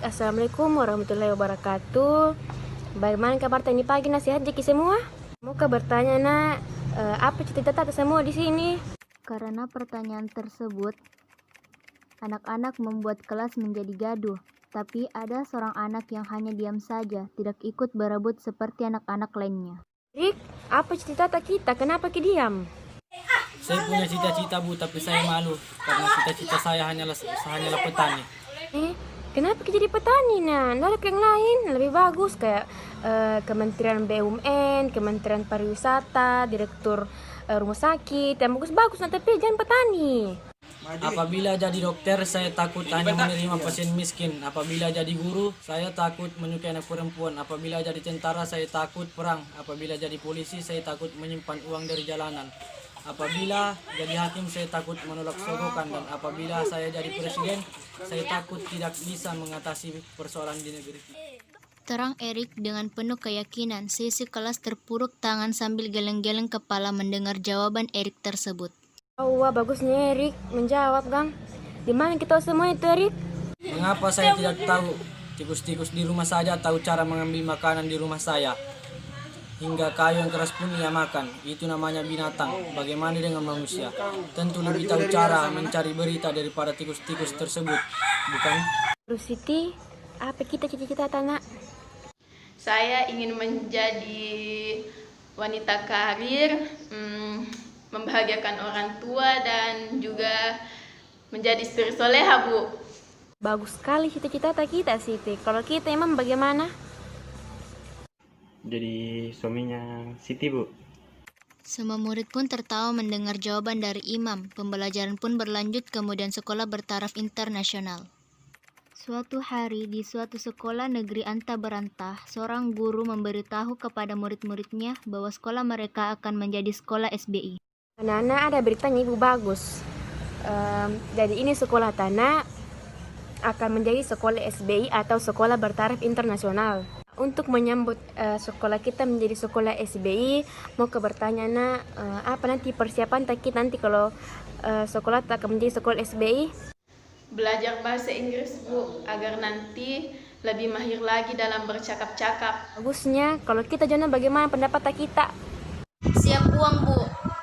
Baik, Assalamualaikum warahmatullahi wabarakatuh. Bagaimana kabar tadi pagi, nasihat Jeki semua? Muka bertanya nak, apa cita-cita semua di sini? Karena pertanyaan tersebut, anak-anak membuat kelas menjadi gaduh. Tapi ada seorang anak yang hanya diam saja, tidak ikut berebut seperti anak-anak lainnya. Rik, apa cita-cita kita? Kenapa diam? Saya punya cita-cita Bu, tapi saya malu karena cita-cita saya hanyalah petani. Kenapa jadi petani? Nah, nggak ada yang lain lebih bagus kayak Kementerian BUMN, Kementerian Pariwisata, Direktur rumah sakit, yang bagus-bagus. Nah, tapi jangan petani. Apabila jadi dokter, saya takut hanya menerima pasien miskin. Apabila jadi guru, saya takut menyukai anak perempuan. Apabila jadi tentara, saya takut perang. Apabila jadi polisi, saya takut menyimpan uang dari jalanan. Apabila jadi hakim, saya takut menolak sogokan. Dan apabila saya jadi presiden, saya takut tidak bisa mengatasi persoalan di negeri. Terang Erik dengan penuh keyakinan. Sisi kelas terpuruk tangan sambil geleng-geleng kepala mendengar jawaban Erik tersebut. Wah, bagusnya Erik menjawab, Gang. Di mana kita semua itu, Erik? Mengapa saya tidak tahu? Tikus-tikus di rumah saja tahu cara mengambil makanan di rumah saya. Hingga kayu yang keras pun ia makan. Itu namanya binatang. Bagaimana dengan manusia? Tentu lebih tahu cara mencari berita daripada tikus-tikus tersebut, bukan? Terus Siti, apa kita cita-cita Nak? Saya ingin menjadi wanita karir, membahagiakan orang tua dan juga menjadi istri soleha, Bu. Bagus sekali cita-cita kita, Siti. Kalau kita emang bagaimana? Jadi suaminya Siti, Bu. Semua murid pun tertawa mendengar jawaban dari imam. Pembelajaran pun berlanjut, kemudian sekolah bertaraf internasional. Suatu hari di suatu sekolah negeri antah berantah, seorang guru memberitahu kepada murid-muridnya bahwa sekolah mereka akan menjadi sekolah SBI. Anak-anak, ada beritanya Ibu bagus. Jadi ini sekolah tanah akan menjadi sekolah SBI atau sekolah bertaraf internasional. Untuk menyambut sekolah kita menjadi sekolah SBI, mau bertanya nak, apa nanti persiapan kita nanti kalau sekolah tak akan menjadi sekolah SBI? Belajar bahasa Inggris, Bu, agar nanti lebih mahir lagi dalam bercakap-cakap. Bagusnya, kalau kita Jona bagaimana pendapat kita? Siap uang, Bu.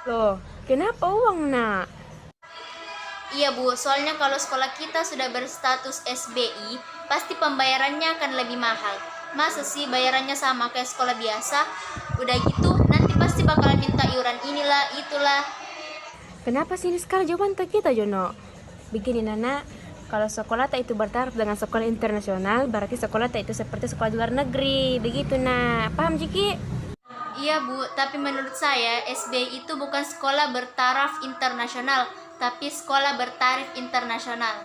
Loh, kenapa uang nak? Iya, Bu, soalnya kalau sekolah kita sudah berstatus SBI, pasti pembayarannya akan lebih mahal. Masa sih bayarannya sama kayak sekolah biasa? Udah gitu, nanti pasti bakalan minta iuran inilah, itulah. Kenapa sih ini sekali jawaban kita, Jono? Begini, Nana, kalau sekolah tak itu bertaraf dengan sekolah internasional, berarti sekolah tak itu seperti sekolah di luar negeri. Begitu, nah. Paham, Jiki? Iya, Bu, tapi menurut saya SBI itu bukan sekolah bertaraf internasional, tapi sekolah bertarif internasional.